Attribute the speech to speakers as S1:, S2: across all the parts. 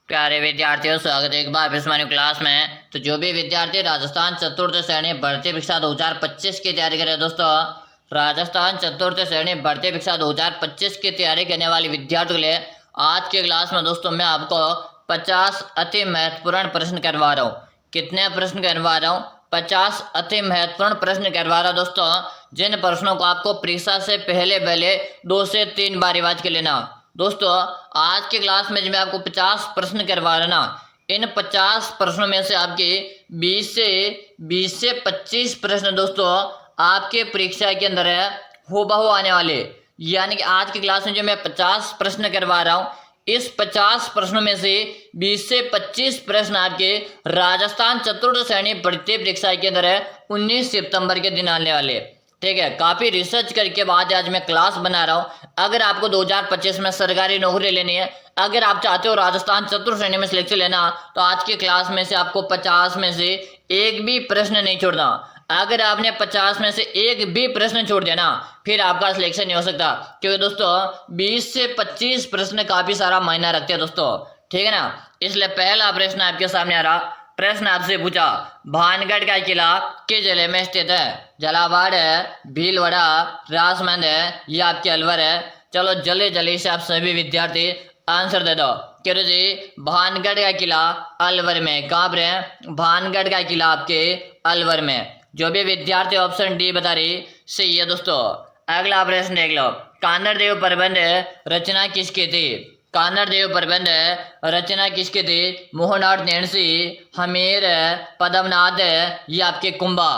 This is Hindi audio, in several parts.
S1: प्यारे विद्यार्थियों, स्वागत है एक बार फिर हमारी क्लास में। तो जो भी विद्यार्थी राजस्थान चतुर्थ श्रेणी भर्ती परीक्षा 2025 की तैयारी करें दोस्तों, राजस्थान चतुर्थ श्रेणी भर्ती परीक्षा 2025 की तैयारी करने वाले विद्यार्थियों के लिए आज के क्लास में दोस्तों मैं आपको 50 अति महत्वपूर्ण प्रश्न करवा रहा हूँ। कितने प्रश्न करवा रहा हूँ? 50 अति महत्वपूर्ण प्रश्न करवा रहा हूँ दोस्तों, जिन प्रश्नों को आपको परीक्षा से पहले 2 से 3 बार रिवाज कर लेना। दोस्तों आज की क्लास में जो मैं आपको 50 प्रश्न करवा रहा ना, इन 50 प्रश्नों में से आपके 20 से 25 प्रश्न दोस्तों आपके परीक्षा के अंदर है हूबहू आने वाले। यानी कि आज की क्लास में जो मैं 50 प्रश्न करवा रहा हूँ, इस 50 प्रश्नों में से 20 से 25 प्रश्न आपके राजस्थान चतुर्थ श्रेणी भर्ती परीक्षा के अंदर है 19 सितंबर के दिन आने वाले। ठीक है, काफी रिसर्च करके बाद आज मैं क्लास बना रहा हूँ। अगर आपको 2025 में सरकारी नौकरी लेनी है, अगर आप चाहते हो राजस्थान चतुर्थ श्रेणी में सिलेक्शन लेना, तो आज की क्लास में से आपको 50 में से एक भी प्रश्न नहीं छोड़ना। अगर आपने 50 में से एक भी प्रश्न छोड़ दिया ना, फिर आपका सिलेक्शन नहीं हो सकता, क्योंकि दोस्तों 20 से 25 प्रश्न काफी सारा मायना रखते हैं दोस्तों। ठीक है ना, इसलिए पहला प्रश्न आपके सामने आ रहा। प्रश्न आपसे पूछा, भानगढ़ का किला किस जिले में स्थित है? झालावाड़ है, भीलवाड़ा, राजमंद है या आपके अलवर है? चलो जल्दी जल्दी से आप सभी विद्यार्थी आंसर दे दो। करो जी, भानगढ़ का किला अलवर में। कहाँ पर है? भानगढ़ का किला आपके अलवर में। जो भी विद्यार्थी ऑप्शन डी बता रही सही है दोस्तों। अगला प्रश्न देख लो, कान्हड़ देव प्रबंध रचना किसकी थी? कान्हड़ देव प्रबंध रचना किसकी थी? मोहननाथ नैणसी, हमीर, पद्मनाथ या आपके कुंभा?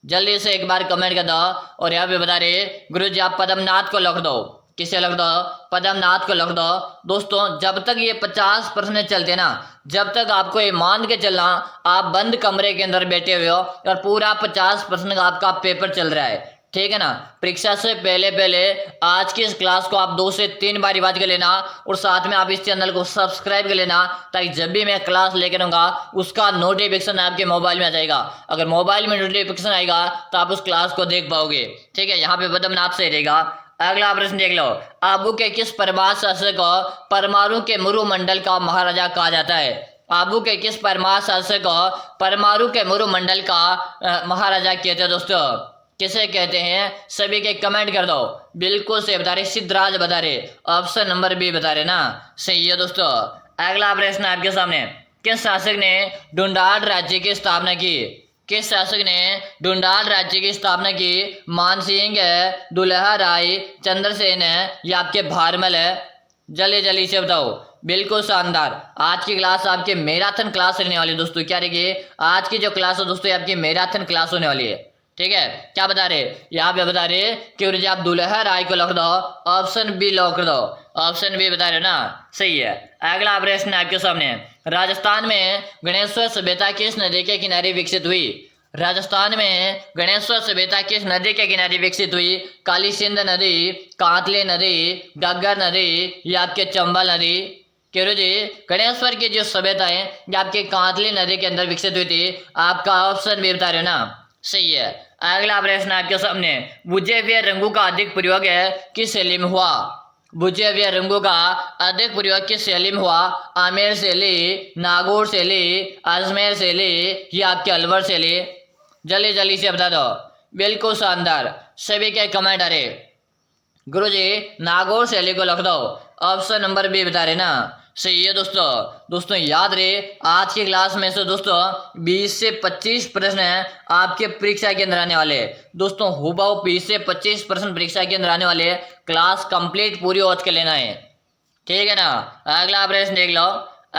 S1: जल्दी से एक बार कमेंट कर दो। और यहाँ पे बता रहे गुरुजी आप पद्मनाथ को लिख दो। किसे लिख दो? पद्मनाथ को लिख दो। दोस्तों जब तक ये 50 प्रश्न चलते ना, जब तक आपको ये मान के चलना आप बंद कमरे के अंदर बैठे हुए हो और पूरा 50 प्रश्न का आपका पेपर चल रहा है। ठीक है ना, परीक्षा से पहले पहले आज की इस क्लास को आप 2 से 3 बार रिवाज कर लेना, और साथ में आप इस चैनल को सब्सक्राइब कर लेना, ताकि जब भी मैं क्लास लेकर आऊंगा उसका नोटिफिकेशन आपके मोबाइल में आ जाएगा। अगर मोबाइल में नोटिफिकेशन आएगा तो आप उस क्लास को देख पाओगे। ठीक है, यहाँ पे पद्मनाथ से रहेगा। अगला प्रश्न देख लो, आबू के किस परमार शासक को परमाणु के मुरुमंडल का महाराजा कहा जाता है? आबू के किस परमार शासक को परमाणु के मुरुमंडल का महाराजा कहते हैं दोस्तों? किसे कहते हैं? सभी के कमेंट कर दो। बिल्कुल से बता रहे, सिद्धराज बता रहे, ऑप्शन नंबर बी बता रहे ना, सही है दोस्तों। अगला प्रश्न आपके सामने, किस शासक ने ढूंढाड़ राज्य की स्थापना की? किस शासक ने ढूंढाड़ राज्य की स्थापना की? मानसिंह, दुल्हा राय, चंद्रसेन या आपके भारमल है? जल्दी जल्दी से बताओ। बिल्कुल शानदार। आज की क्लास आपकी मैराथन क्लास रहने वाली है दोस्तों। क्या रहेगी आज की जो क्लास है दोस्तों? आपकी मैराथन क्लास होने वाली है। ठीक है, क्या बता रहे यहाँ पे? बता रहे कि आप दुल्हा राय को लिख दो, ऑप्शन बी लॉक कर दो। ऑप्शन बी बता रहे हो ना, सही है। अगला प्रश्न आपके सामने, राजस्थान में गणेश्वर सभ्यता किस नदी के किनारे विकसित हुई? राजस्थान में गणेश्वर सभ्यता किस नदी के किनारे विकसित हुई? काली सिंध नदी, कांतले नदी, घग्गर नदी या आपके चंबल नदी? केरो जी, गणेश्वर की जो सभ्यता है ये आपके कांतले नदी के अंदर विकसित हुई थी। आपका ऑप्शन भी बता रहे हो ना, सही है। अगला प्रश्न आपके सामने, बुझे हुए रंगों का अधिक प्रयोग किस शैली में हुआ? बुझे हुए रंगों का अधिक प्रयोग किस शैली में हुआ? आमेर शैली, नागौर शैली, अजमेर शैली या आपके अलवर शैली? जल्दी जल्दी से बता दो। बिल्कुल शानदार, सभी के कमेंट आ रहे। गुरुजी नागौर शैली को लिख दो, ऑप्शन नंबर बी बता रहे ना, सही है दोस्तों। दोस्तों याद रहे आज की क्लास में से दोस्तों 20 से 25 प्रश्न हैं आपके परीक्षा के अंदर आने वाले। दोस्तों हूबहू 20 से 25 प्रश्न परीक्षा के अंदर आने वाले। क्लास कंप्लीट पूरी वॉच कर लेना है। ठीक है ना। अगला प्रश्न देख लो।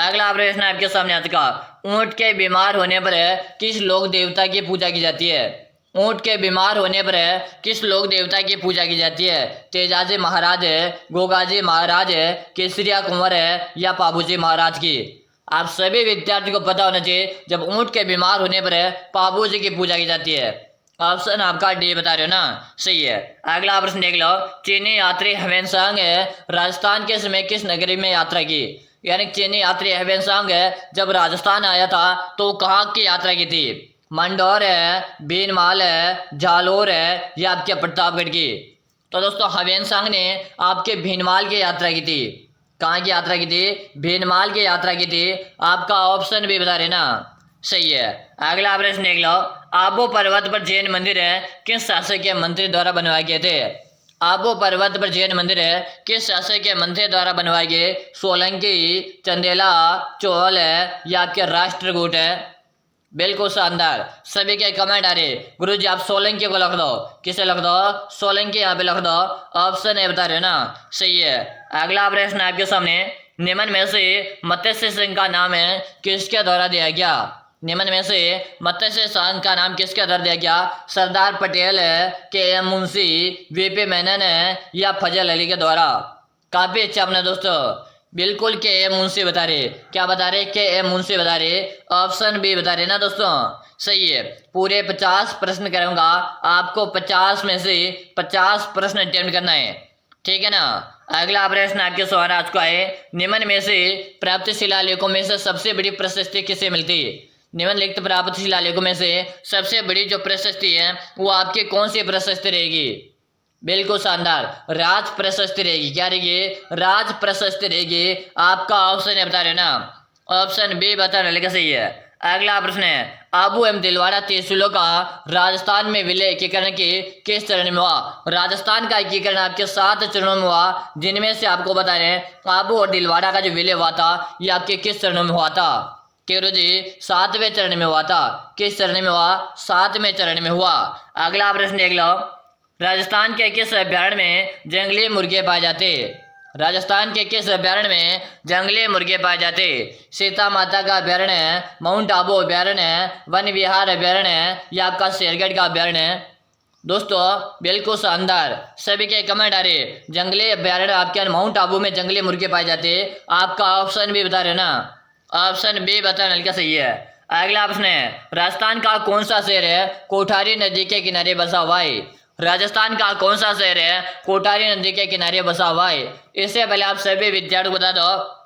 S1: अगला प्रश्न आपके सामने आज का, ऊंट के बीमार होने पर किस लोक देवता की पूजा की जाती है? ऊंट के बीमार होने पर किस लोक देवता की पूजा की जाती है? तेजाजी महाराज है, गोगाजी महाराज है, केसरिया कुंवर है या पाबूजी महाराज की? आप सभी विद्यार्थी को पता होना चाहिए, जब ऊंट के बीमार होने पर पाबूजी की पूजा की जाती है। ऑप्शन आपका डी बता रहे हो ना, सही है। अगला प्रश्न देख लो, चीनी यात्री ह्वेनसांग राजस्थान के समय किस नगरी में यात्रा की? यानी चीनी यात्री ह्वेनसांग जब राजस्थान आया था तो कहाँ की यात्रा की थी? मंडौर है, भीनमाल है, जालोर है या आपके प्रतापगढ़ की? तो दोस्तों ह्वेनसांग ने आपके भीनमाल की यात्रा की थी। कहाँ की यात्रा की थी? भीनमाल की यात्रा की थी। आपका ऑप्शन भी बता रहे ना, सही है। अगला प्रश्न देख लो, आबू पर्वत पर जैन मंदिर है किस शासकीय मंत्री द्वारा बनवाए गए थे? आबू पर्वत पर जैन मंदिर है किस शासकीय मंत्री द्वारा बनवाए गए? सोलंकी, चंदेला, चोल है या आपके राष्ट्रकूट है? बिल्कुल शानदार, सभी के कमेंट आ रहे गुरु जी आप सोलंकी को लिख दो। किसे लिख दो? सोलंकी यहाँ पे लिख दो। ऑप्शन ए बता रहे हो ना, सही है। अगला प्रश्न आपके सामने, निम्न में से मत्स्य सिंह का नाम है किसके द्वारा दिया गया? निम्न में से मत्स्य सिंह का नाम किसके द्वारा दिया गया? सरदार पटेल है, के एम मुंशी, वीपी मेनन है या फजल अली के द्वारा? काफी अच्छा अपने दोस्तों, बिल्कुल के एम मुंशी बता रहे। क्या बता रहे? के एम मुंशी बता रहे। ऑप्शन बी बता रहे ना दोस्तों, सही है। पूरे 50 प्रश्न करूंगा, आपको 50 में से 50 प्रश्न अटेम्प्ट करना है, ठीक है ना। अगला प्रश्न आपके स्वराज को है, निम्न में से प्राप्त शिलालेखों में से सबसे बड़ी प्रशस्ति किसे मिलती है? निम्नलिखित प्राप्त शिलालेखों में से सबसे बड़ी जो प्रशस्ति है वो आपकी कौन सी प्रशस्ति रहेगी? बिल्कुल शानदार, राज प्रशस्ति रहेगी। क्या रहेगी? राज प्रशस्ति रहेगी। आपका ऑप्शन है बता रहे ना, ऑप्शन बी बताने लगा, सही है। अगला प्रश्न है, आबू एवं दिलवाड़ा तहसीलों का राजस्थान में विलय एकीकरण के किस चरण में हुआ? राजस्थान का एकीकरण आपके 7 चरणों में हुआ, जिनमें से आपको बता रहे हैं आबू और दिलवाड़ा का जो विलय हुआ था ये आपके किस चरणों में हुआ था? केरो जी 7वें चरण में हुआ था। किस चरण में हुआ? 7वें चरण में हुआ। अगला प्रश्न देख लो, राजस्थान के किस अभ्यारण्य में जंगली मुर्गे पाए जाते? राजस्थान के किस अभ्यारण्य में जंगली मुर्गे पाए जाते? सीता माता का अभ्यारण्य है, माउंट आबू अभ्यारण्य है, वन विहार अभ्यारण्य है या आपका शेरगढ़ का अभ्यारण्य है? दोस्तों बिल्कुल शानदार, सभी के कमेंट आ रहे। जंगली अभ्यारण्य आपके माउंट आबू में जंगली मुर्गे पाए जाते। आपका ऑप्शन भी बता रहे ना, ऑप्शन बी बताना क्या सही है। अगला प्रश्न है, राजस्थान का कौन सा शहर है कोठारी नदी के किनारे बसा हुआ है? राजस्थान का कौन सा शहर है कोठारी नदी के किनारे बसा हुआ है? इससे पहले आप सभी विद्यार्थियों को बता दो,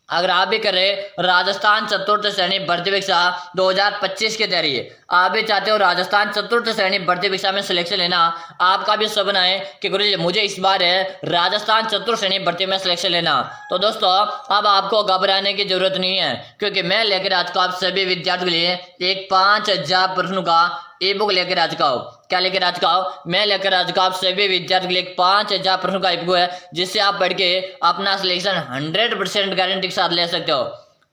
S1: अगर आप भी कर रहे राजस्थान चतुर्थ श्रेणी भर्ती परीक्षा 2025 की तैयारी, आप भी चाहते हो राजस्थान चतुर्थ श्रेणी भर्ती परीक्षा में सिलेक्शन लेना, आपका भी सपना है कि गुरुजी मुझे इस बार है राजस्थान चतुर्थ श्रेणी भर्ती में सिलेक्शन लेना, तो दोस्तों अब आपको घबराने की जरूरत नहीं है, क्योंकि मैं लेकर आज को आप सभी विद्यार्थियों के लिए एक 5000 प्रश्नों का ई बुक लेकर आज का क्या लेकर आज का मैं लेकर आज का आप सभी विद्यार्थियों के लिए 5000 प्रश्नों का ई बुक है, जिससे आप पढ़ के अपना सिलेक्शन 100% गारंटी के साथ ले सकते हो।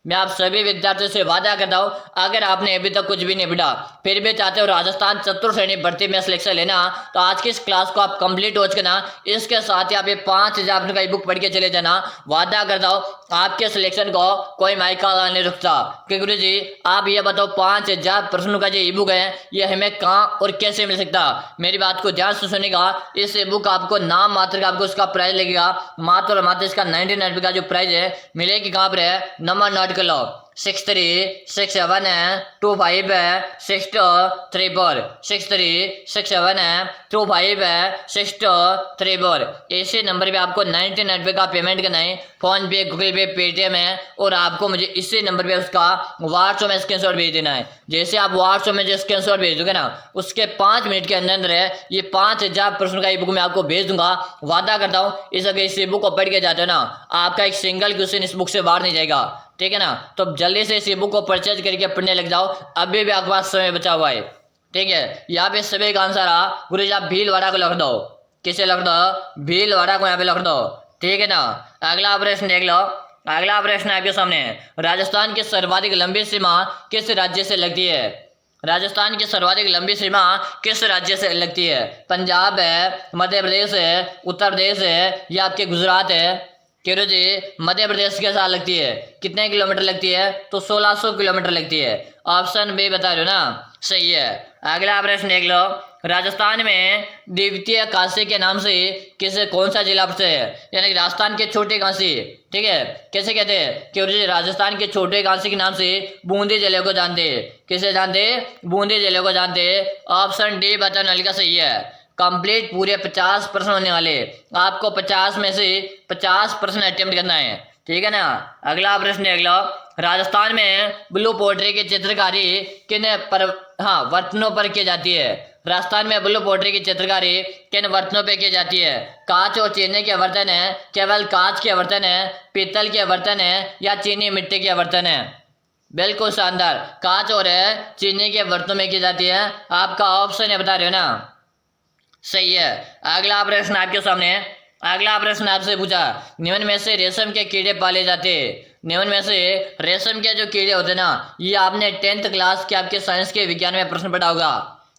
S1: मैं आप सभी विद्यार्थियों से वादा करता हूँ, अगर आपने अभी तक कुछ भी नहीं पढ़ा फिर भी चाहते हो राजस्थान चतुर्थ श्रेणी भर्ती में सिलेक्शन लेना, तो आज की इस क्लास को आप कंप्लीट वॉच करना, इसके साथ ही आप ये 5000 का ई बुक पढ़ के चले जाना। वादा करता हूँ आपके सिलेक्शन को कोई माइका नहीं रुकता। कि गुरु जी आप ये बताओ 5000 प्रश्नों का जो ई बुक है ये हमें कहाँ और कैसे मिल सकता? मेरी बात को ध्यान से सुनेगा, इस ई बुक आपको नाम मात्र का आपको इसका प्राइस लगेगा, मात्र और मात्र इसका 99 रुपये का जो प्राइस है मिलेगी कहाँ पर है, नंबर नोट कर लो 6367 है 25 है 6234 6367 है 25 है 6234। इसी नंबर पे आपको 99 रुपये का पेमेंट करना है, फोन पे, गूगल पे, पेटीएम है, और आपको मुझे इसी नंबर पे उसका व्हाट्सएप में स्क्रीनशॉट भेज देना है। जैसे आप व्हाट्सएप में जो स्क्रीनशॉट भेज दोगे ना, उसके 5 मिनट के अंदर है ये 5000 प्रश्नों का ई बुक मैं आपको भेज दूंगा। वादा करता हूँ इस बुक को पढ़ के जाते हो ना, आपका एक सिंगल क्वेश्चन इस बुक से बाहर नहीं जाएगा, ठीक है ना। तो जल्दी से इस बुक को परचेज करके पढ़ने लग जाओ, अभी भी आपके पास समय बचा हुआ है, ठीक है। यहाँ पे सभी का आंसर आ गुरु जी आप भीलवाड़ा को लिख दो। किसे लिख दो? भीलवाड़ा को यहाँ पे लिख दो, ठीक है ना। अगला प्रश्न देख लो, अगला प्रश्न आपके सामने, राजस्थान की सर्वाधिक लंबी सीमा किस राज्य से लगती है? राजस्थान की सर्वाधिक लंबी सीमा किस राज्य से लगती है? पंजाब है, मध्य प्रदेश है, उत्तर प्रदेश है या आपके गुजरात है? केरो जी मध्य प्रदेश के साथ लगती है। कितने किलोमीटर लगती है? तो 1600 किलोमीटर लगती है। ऑप्शन बी बता रहे हो ना, सही है। अगला प्रश्न देख लो, राजस्थान में द्वितीय काशी के नाम से किसे कौन सा जिला प्रसिद्ध है? यानी कि राजस्थान के छोटे काशी, ठीक है, कैसे कहते हैं? केरो जी राजस्थान के छोटे काशी के नाम से बूंदी जिले को जानते हैं। किसे जानते? बूंदी जिले को जानते। ऑप्शन डी बताने का सही है। कंप्लीट पूरे 50 प्रश्न होने वाले, आपको 50 में से 50 प्रश्न अटेम्प्ट करना है, ठीक है ना। अगला प्रश्न देख लो, राजस्थान में ब्लू पोट्री की चित्रकारी किन पर बर्तनों पर की जाती है? राजस्थान में ब्लू पोट्री की चित्रकारी किन बर्तनों पे की जाती है? कांच और चीनी के बर्तन है, केवल कांच के बर्तन है, पीतल के बर्तन है या चीनी मिट्टी के बर्तन है? बिल्कुल शानदार, कांच और चीनी के बर्तनों में की जाती है। आपका ऑप्शन है, बता रहे हो ना? सही है। अगला प्रश्न आपके सामने है। अगला प्रश्न आपसे पूछा, निम्न में से रेशम के कीड़े पाले जाते हैं। निम्न में से रेशम के जो कीड़े होते हैं ना, ये आपने 10th क्लास के आपके साइंस के विज्ञान में प्रश्न पढ़ा होगा।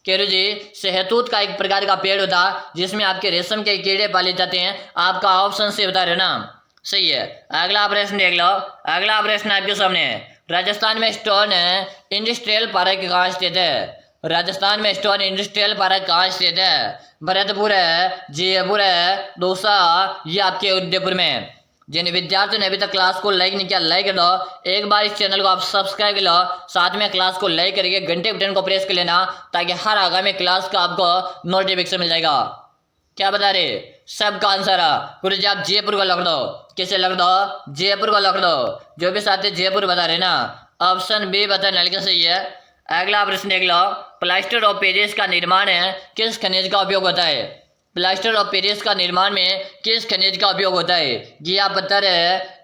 S1: केरू जी, शहतूत का एक प्रकार का पेड़ होता जिसमें आपके रेशम के कीड़े पाले जाते हैं। आपका ऑप्शन से बता रहे हो ना? सही है। अगला प्रश्न देख लो। अगला प्रश्न आपके सामने है। राजस्थान में स्टोन इंडस्ट्रियल पार्क कहाँ स्थित है? राजस्थान में स्टोन इंडस्ट्रियल पार्क कहाँ स्थित है? भरतपुर है, जयपुर है, दौसा या आपके उदयपुर में? जिन विद्यार्थियों ने अभी तक क्लास को लाइक नहीं किया, लाइक कर दो। एक बार इस चैनल को आप सब्सक्राइब कर लो, साथ में क्लास को लाइक करके घंटे बटन को प्रेस कर लेना, ताकि हर आगामी क्लास का आपको नोटिफिकेशन मिल जाएगा। क्या बता रहे? सबका आंसर है गुरु जी, आप जयपुर को लिख दो। किसे लिख दो? जयपुर को लिख दो। जो भी साथी जयपुर बता रहे ना, ऑप्शन बी बताने लगे सही है। अगला प्रश्न देख लो। प्लास्टर ऑफ पेरिस का निर्माण किस खनिज का उपयोग होता है? प्लास्टर ऑफ पेरिस का निर्माण में किस खनिज का उपयोग होता है? घिया पत्थर है,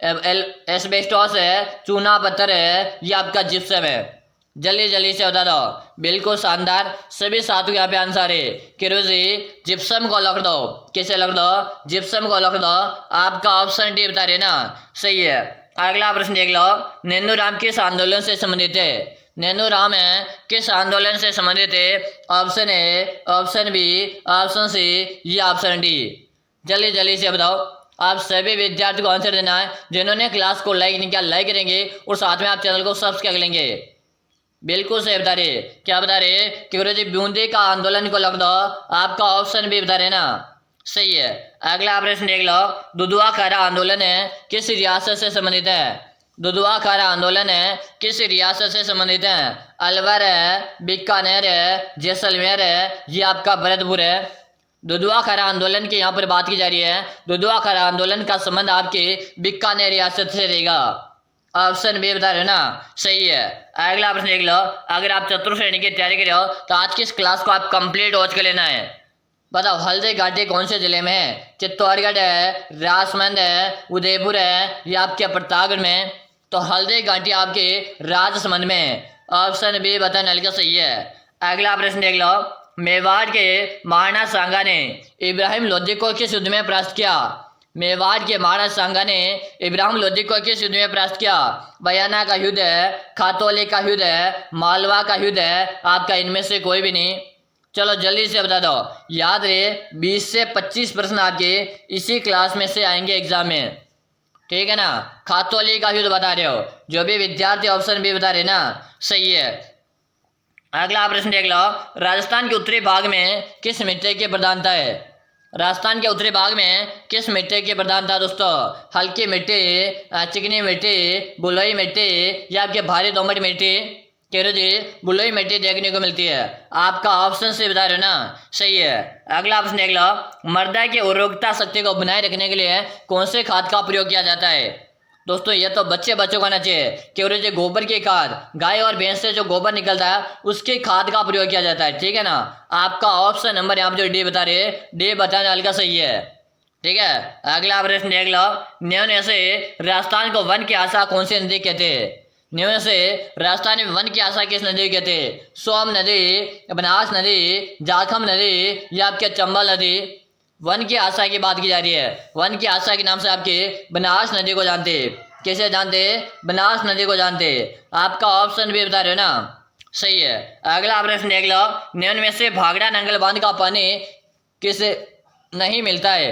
S1: एस्बेस्टोस है, चूना पत्थर है या आपका जिप्सम है? जल्दी जल्दी से बता दो। बिल्कुल शानदार, सभी साथियों यहाँ पे आंसर है। किरोजी, जिप्सम को लिख दो। किसे लिख दो? जिप्सम को लिख दो। आपका ऑप्शन डी बता रहे ना? सही है। अगला प्रश्न देख लो। नेनू किस आंदोलन से संबंधित है? नेनू राम है किस आंदोलन से संबंधित है? Option A, option B, option C या ऑप्शन डी? जल्दी जल्दी से बताओ। आप सभी विद्यार्थियों को आंसर देना है। जिन्होंने क्लास को लाइक नहीं किया, लाइक करेंगे और साथ में आप चैनल को सब्सक्राइब कर लेंगे। बिल्कुल सही बता रहे। क्या बता रहे? कि गुरु जी, बूंदी का आंदोलन को लिख दो। आपका ऑप्शन भी बता रहे ना? सही है। अगला प्रश्न देख लो। दुधवा खारा आंदोलन किस रियासत से संबंधित है? दुधवा खारा आंदोलन किस रियासत से संबंधित है? अलवर है, बीकानेर है, जैसलमेर है, ये आपका भरतपुर है। दुधवा खारा आंदोलन की यहाँ पर बात की जा रही है। दुधवा खारा आंदोलन का संबंध आपके बीकानेर रियासत से रहेगा। ऑप्शन बी बता रहे हो ना? सही है। अगला प्रश्न देख लो। अगर आप चतुर्थ श्रेणी की तैयारी कर रहे हो तो आज की इस क्लास को आप कंप्लीट वॉच कर लेना है। बताओ, हल्दी घाटी कौन से जिले में है? चित्तौड़गढ़ है, राजसमंद है, उदयपुर है या आपके प्रतापगढ़ में? तो हल्दी घाटी आपके राजसमंद में। ऑप्शन बी बताने लगा सही है। अगला प्रश्न देख लो। मेवाड़ के महाराणा सांगा ने इब्राहिम लोधी को किस युद्ध में परास्त किया? मेवाड़ के महाराणा सांगा ने इब्राहिम लोधी को किस युद्ध में परास्त किया? बयाना का युद्ध है, खातौली का युद्ध है, मालवा का युद्ध है, आपका इनमें से कोई भी नहीं? चलो जल्दी से बता दो। याद रहे, 20 से 25 प्रश्न आपके इसी क्लास में से आएंगे एग्जाम में, ठीक है ना? खातौली का युद्ध बता रहे हो। जो भी विद्यार्थी ऑप्शन भी बता रहे ना? सही है। अगला प्रश्न देख लो। राजस्थान के उत्तरी भाग में किस मिट्टी की प्रधानता है? राजस्थान के उत्तरी भाग में किस मिट्टी की प्रधानता दोस्तों? हल्की मिट्टी, चिकनी मिट्टी, बलुई मिट्टी या आपके भारी दोमट मिट्टी? केरो जी, बलुई मिट्टी देखने को मिलती है। आपका ऑप्शन से बता रहे हो ना? सही है। अगला ऑप्शन देख लो। मृदा की उर्वरकता शक्ति को बनाए रखने के लिए कौन से खाद का प्रयोग किया जाता है? दोस्तों, ये तो बच्चों को आना चाहिए। केवल जो गोबर की खाद, गाय और भैंस से जो गोबर निकलता है उसकी खाद का प्रयोग किया जाता है, ठीक है ना? आपका ऑप्शन नंबर यहाँ पे जो डी बता रहे हैं, डी बताने वाले का सही है, ठीक है। अगला प्रश्न देख लो। निम्न से राजस्थान को वन की आशा कौन सी नदी कहते हैं? निम्न से राजस्थान में वन की आशा किस नदी को कहते हैं? सोम नदी, बनास नदी, जाखम नदी या आपके चंबल नदी? वन की आशा की बात की जा रही है। वन की आशा के नाम से आपके बनास नदी को जानते हैं। कैसे जानते? बनास नदी को जानते। आपका ऑप्शन भी बता रहे हो ना? सही है। अगला प्रश्न देख लो। निम्न में से भागड़ा नंगल बांध का पानी किसे नहीं मिलता है?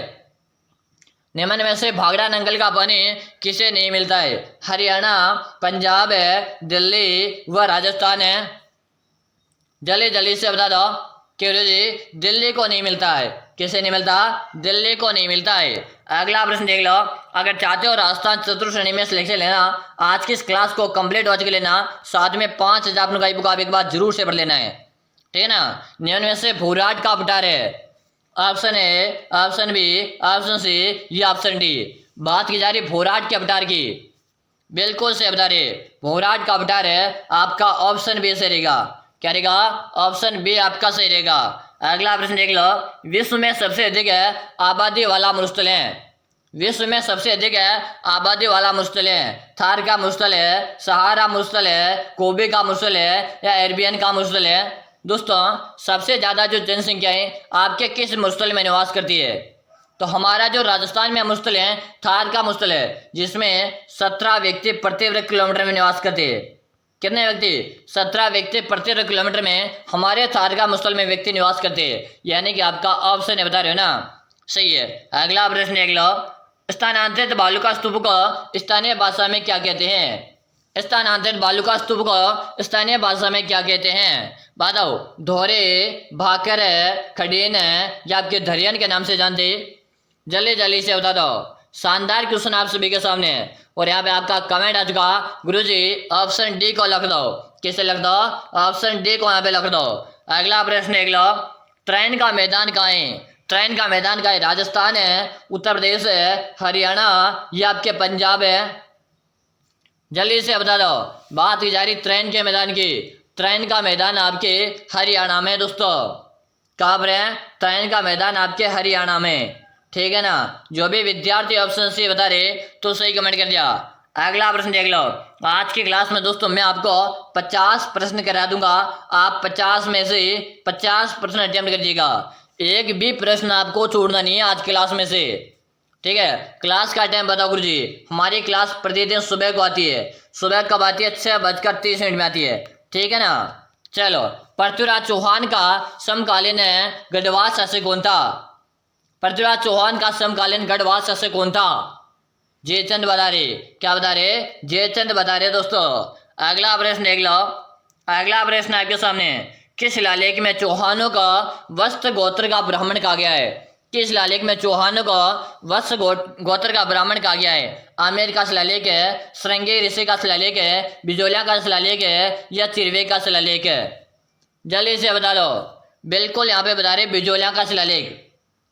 S1: निम्न में से भागड़ा नंगल का पानी किसे नहीं मिलता है? हरियाणा, पंजाब है, दिल्ली व राजस्थान है? जल्दी जल्दी से बता दो। क्यों जी, दिल्ली को नहीं मिलता है। किसे नहीं मिलता? दिल्ली को नहीं मिलता है। अगला प्रश्न देख लो। अगर चाहते हो राजस्थान चतुर्थ श्रेणी में सिलेक्शन लेना, आज की इस क्लास को कंप्लीट वॉच कर लेना, साथ में 5000 का बुक आप एक बार जरूर से पढ़ लेना है, ठीक है ना? निम्न में से भूराट का अवतार है। Option A, option B, option C या ऑप्शन डी? बात की जा रही भूराट के अवतार की। बिल्कुल से अवतार है, भूराट का अवतार है। आपका ऑप्शन बी से रहेगा। क्या रहेगा? ऑप्शन बी आपका सही रहेगा। अगला प्रश्न देख लो, विश्व में सबसे अधिक है आबादी वाला मुस्तल है। विश्व में सबसे अधिक है आबादी वाला मुस्तल है। थार का मुस्तल है, सहारा मुस्तल है, कोबे का मुस्तल है या एरबियन का मुस्तल है? दोस्तों, सबसे ज्यादा जो जनसंख्याएं आपके किस मुस्तल में निवास करती है? तो हमारा जो राजस्थान में मुस्तल है थार का मुस्तल है, जिसमें 17 व्यक्ति प्रति वर्ग किलोमीटर में निवास करते हैं। कितने व्यक्ति? 17 व्यक्ति प्रति वर्ग किलोमीटर में हमारे थार का मुस्तल में व्यक्ति निवास करते हैं। यानी कि आपका ऑप्शन है, बता रहे हो ना, सही है। अगला प्रश्न देख लो, स्थानांतरित बालू का स्तूप को स्थानीय भाषा में क्या कहते हैं? स्थानांतरित बालू का स्तूप को स्थानीय भाषा में क्या कहते हैं? बताओ। धोरे, भाकर, खडीन या आपके धरियन के नाम से जानते? जल्दी जल्दी से बता दो। शानदार क्वेश्चन आप सभी के सामने, और यहाँ पे आपका कमेंट आ चुका। गुरुजी ऑप्शन डी को लिख दो। किसे लिख दो? ऑप्शन डी को यहाँ पे लिख दो। अगला प्रश्न देख लो, ट्रेन का मैदान कहाँ है? ट्रेन का मैदान कहाँ है? राजस्थान है, उत्तर प्रदेश है, हरियाणा या आपके पंजाब है? जल्दी से बता दो। बात की जा रही ट्रेन के मैदान की। ट्रेन का मैदान आपके हरियाणा में दोस्तों। कहाँ पर है? ट्रेन का मैदान आपके हरियाणा में, ठीक है ना। जो भी विद्यार्थी ऑप्शन सी बता रहे तो सही कमेंट कर दिया। अगला प्रश्न देख लो, आज की क्लास में दोस्तों मैं आपको 50 प्रश्न करा दूंगा। आप 50 में से 50 प्रश्न अटेम्प्ट करिएगा। एक भी प्रश्न आपको छोड़ना नहीं है आज क्लास में से, ठीक है। क्लास का टाइम बताओ गुरुजी। हमारी क्लास प्रतिदिन सुबह को आती है। सुबह कब आती है? 6:30 में आती है, ठीक है ना। चलो, पृथ्वीराज चौहान का समकालीन गढ़वाल शासक कौन था? पृथ्वीराज चौहान का समकालीन गढ़वाल शासक कौन था? जयचंद बता रहे। क्या बता रहे? जयचंद बता रहे दोस्तों। अगला प्रश्न देख लो। अगला प्रश्न आपके सामने, किस शिलालेख में चौहानों का वत्स गोत्र का ब्राह्मण कहा गया है? किस शिलालेख में चौहानों का वत्स गोत्र का ब्राह्मण कहा गया है? आमेर का शिलालेख है, श्रृंगेरी ऋषि का शिलालेख है, बिजोलिया का शिलालेख है या चिरवे का शिलालेख है? जल्दी से बता दो। बिल्कुल यहाँ पे बता रहे बिजोलिया का शिलालेख।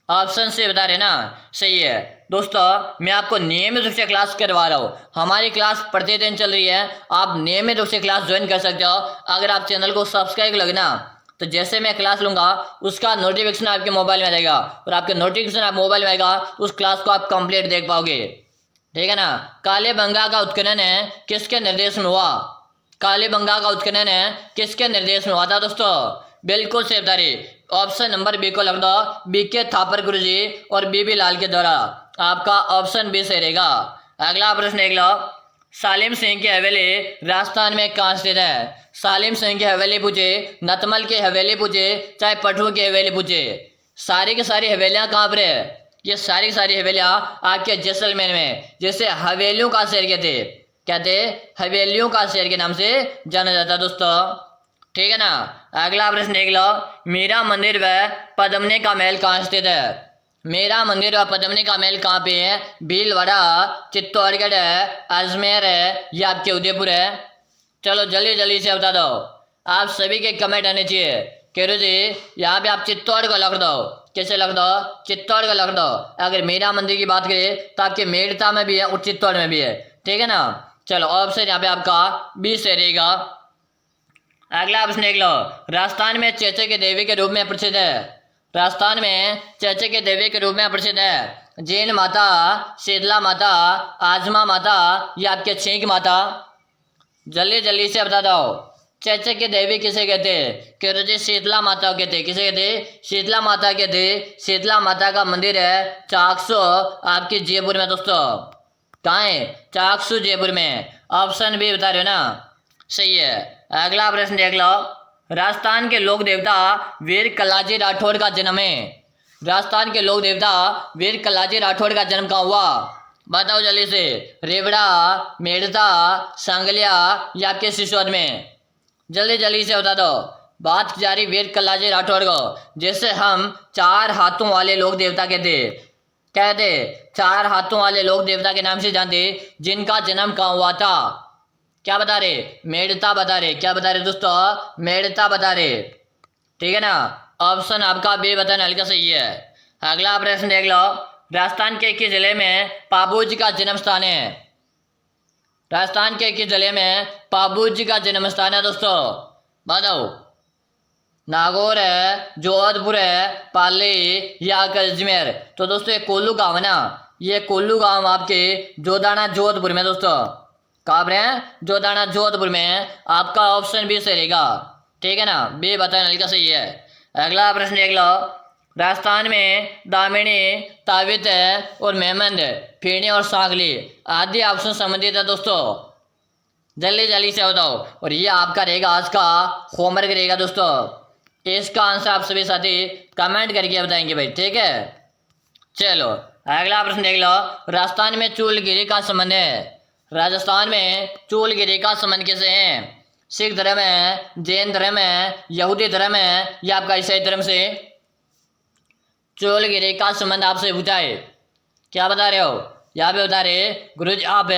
S1: ऑप्शन से बता रहे ना, सही है। दोस्तों, मैं आपको नियमित रूप से क्लास करवा रहा हूँ। हमारी क्लास प्रतिदिन चल रही है। आप नियमित रूप से क्लास ज्वाइन कर सकते हो अगर आप चैनल को सब्सक्राइब लगना। तो जैसे मैं क्लास लूंगा उसका नोटिफिकेशन आपके मोबाइल में आ जाएगा, और आपके नोटिफिकेशन आप मोबाइल में आएगा उस क्लास को आप कंप्लीट देख पाओगे, ठीक है ना। कालीबंगा का उत्खनन है किसके निर्देश में हुआ? कालीबंगा का उत्खनन है किसके निर्देश में हुआ था दोस्तों? बिल्कुल सही बता रही। ऑप्शन नंबर बी को लग दो। बी के थापर गुरुजी और बीबी लाल के द्वारा। आपका ऑप्शन बी सही रहेगा। अगला प्रश्न देख लो, सालिम सिंह की हवेली राजस्थान में कहाँ स्थित है? सालिम सिंह की हवेली पूछे, नतमल की हवेली पूछे, चाहे पठू की हवेली पूछे, सारी की सारी हवेलियां कहाँ पर है? ये सारी की सारी हवेलियां आपके जैसलमेर में, जैसे हवेलियों का शहर कहते, कहते हवेलियों का शहर के नाम से जाना जाता है दोस्तों, ठीक है ना। अगला प्रश्न देख लो, मीरा मंदिर व पद्मनी का महल कहाँ स्थित है? मीरा मंदिर व पद्मनी का महल कहाँ पे है? भीलवाड़ा, चित्तौड़गढ़ है, अजमेर है या आपके उदयपुर है? चलो जल्दी जल्दी से बता दो। आप सभी के कमेंट आने चाहिए। केरू जी यहाँ पे आप चित्तौड़ को लिख दो। कैसे लिख दो? चित्तौड़ को लिख दो। अगर मीरा मंदिर की बात करें तो आपके मेड़ता में भी है और चित्तौड़ में भी है, ठीक है ना। चलो ऑप्शन यहाँ पे आपका बी से रहेगा। अगला प्रश्न देख लो, राजस्थान में चेचे के देवी के रूप में प्रसिद्ध है। राजस्थान में चेचे के देवी के रूप में प्रसिद्ध है जैन माता, शीतला माता, आजमा माता या आपके छींक माता? जल्दी जल्दी से बता दो। चेचे के देवी किसे कहते हैं? कहते जी शीतला माता कहते। किसे कहते? शीतला माता कहते। शीतला माता का मंदिर है चाकसू आपके जयपुर में दोस्तों। कहाँ है? चाकसू जयपुर में। ऑप्शन भी बता रहे हो ना, सही है। अगला प्रश्न देख लो, राजस्थान के लोक देवता वीर कलाजी राठौड़ का जन्म है। राजस्थान के लोक देवता वीर कलाजी राठौड़ का जन्म कहाँ हुआ? बताओ जल्दी से। रेवड़ा, मेड़ता, सांगलिया या आपके सिसोद में? जल्दी जल्दी से बता दो। बात जारी वीर कलाजी राठौड़ को, जैसे हम 4 हाथों वाले लोक देवता कहते 4 हाथों वाले लोक देवता के नाम से जानते, जिनका जन्म कहाँ हुआ था? क्या बता रहे? मेड़ता बता रहे। क्या बता रहे दोस्तों? मेड़ता बता रहे, ठीक है ना। ऑप्शन आपका बी बताना हल्का सही है। अगला प्रश्न देख लो, राजस्थान के किस जिले में पाबूजी का जन्म स्थान है? राजस्थान के किस जिले में पाबूजी का जन्म स्थान है दोस्तों? बताओ। नागौर है, जोधपुर है, पाली या अजमेर। तो दोस्तों ये कोल्लू गाँव है ना, ये कोल्लू गाँव आपके जोधाना जोधपुर में दोस्तों, कहाँ पर है, जोधाना जोधपुर में। आपका ऑप्शन बी सही रहेगा, ठीक है ना, बी बताने का सही है। अगला प्रश्न देख लो, राजस्थान में दामिनी, तावित और मेहमंद, फिरनी और सांगली आदि ऑप्शन संबंधित है दोस्तों। जल्दी जल्दी से बताओ, और ये आपका रहेगा आज का होमवर्क रहेगा दोस्तों। इसका आंसर आप सभी साथी कमेंट करके बताएंगे भाई, ठीक है। चलो अगला प्रश्न देख लो, राजस्थान में चूलगिरी का संबंध है। राजस्थान में चूलगिरी का संबंध किससे है? सिख धर्म है, जैन धर्म है, यहूदी धर्म है या आपका ईसाई धर्म से? चूलगिरी का संबंध आपसे पूछा है, क्या बता रहे हो? यहाँ पे बता रहे गुरुजी आप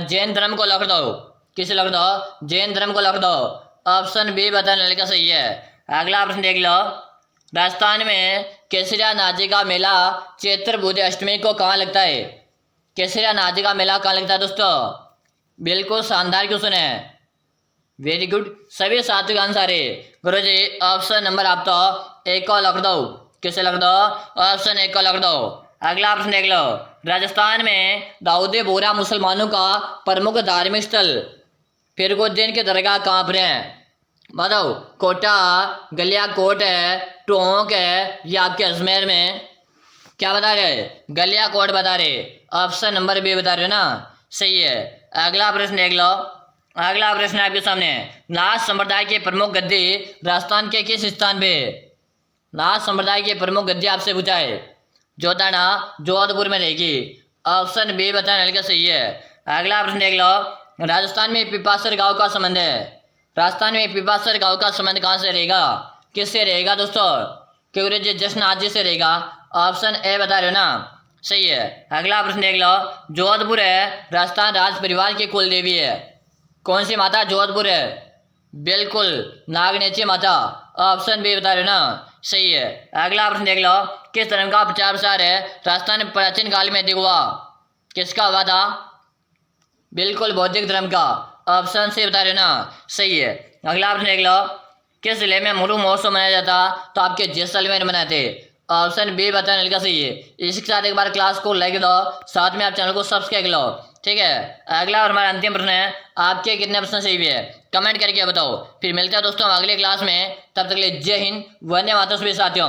S1: जैन धर्म को लग दो। किसे लग दो? जैन धर्म को लग दो। ऑप्शन बी बताने का सही है। अगला प्रश्न देख लो, राजस्थान में केसरिया नाजी का मेला चैत्र बुध अष्टमी को कहाँ लगता है? केसरिया नाजी का मेला कहाँ लगता है दोस्तों? बिल्कुल शानदार क्वेश्चन है, वेरी गुड, सभी साथियों का आंसर है गुरुजी। ऑप्शन नंबर आप तो एक को लग दो। किसे लग दो? ऑप्शन एक को लग दो। अगला प्रश्न देख लो, राजस्थान में दाऊद बोहरा मुसलमानों का प्रमुख धार्मिक स्थल फिरगुद्दीन के दरगाह कहाँ पर है? बताओ, कोटा, गलियाकोट है, टोंक है या आपके अजमेर में? क्या बता रहे? गलियाकोट बता रहे। ऑप्शन नंबर बी बता रहे हो ना, सही है। अगला प्रश्न देख लो, अगला प्रश्न आपके सामने, नाथ संप्रदाय के प्रमुख गद्दी राजस्थान के किस स्थान पे? नाथ संप्रदाय के प्रमुख गद्दी आपसे पूछा है, जोधाना जोधपुर में रहेगी। ऑप्शन बी बताने का सही है। अगला प्रश्न देख लो, राजस्थान में पिपासर गांव का संबंध है। राजस्थान में पिपासर गांव का संबंध कहाँ से रहेगा? किससे रहेगा दोस्तों? क्योंकि जश्न आदि से रहेगा। ऑप्शन ए बता रहे हो ना, सही है। अगला प्रश्न देख लो, जोधपुर है राजस्थान राज परिवार की कुल देवी है, कौन सी माता जोधपुर है? बिल्कुल नागनेची माता। ऑप्शन बी बता रहे हो ना, सही है। अगला प्रश्न देख लो, किस धर्म का प्रचार प्रसार है राजस्थान में प्राचीन काल में अधिक हुआ? किसका हुआ था? बिल्कुल बौद्धिक धर्म का। ऑप्शन सी बता रहे हो ना, सही है। अगला प्रश्न देख लो, किस जिले में मुरु महोत्सव मनाया जाता? तो आपके जैसलमेर मनाते। ऑप्शन बी बताने का सही है। इसी के साथ एक बार क्लास को लाइक दो, साथ में आप चैनल को सब्सक्राइब कर लो, ठीक है। अगला और हमारा अंतिम प्रश्न है, आपके कितने प्रश्न सही भी है कमेंट करके बताओ। फिर मिलते हैं दोस्तों अगले क्लास में, तब तक के लिए जय हिंद, वंदे मातरम सभी साथियों।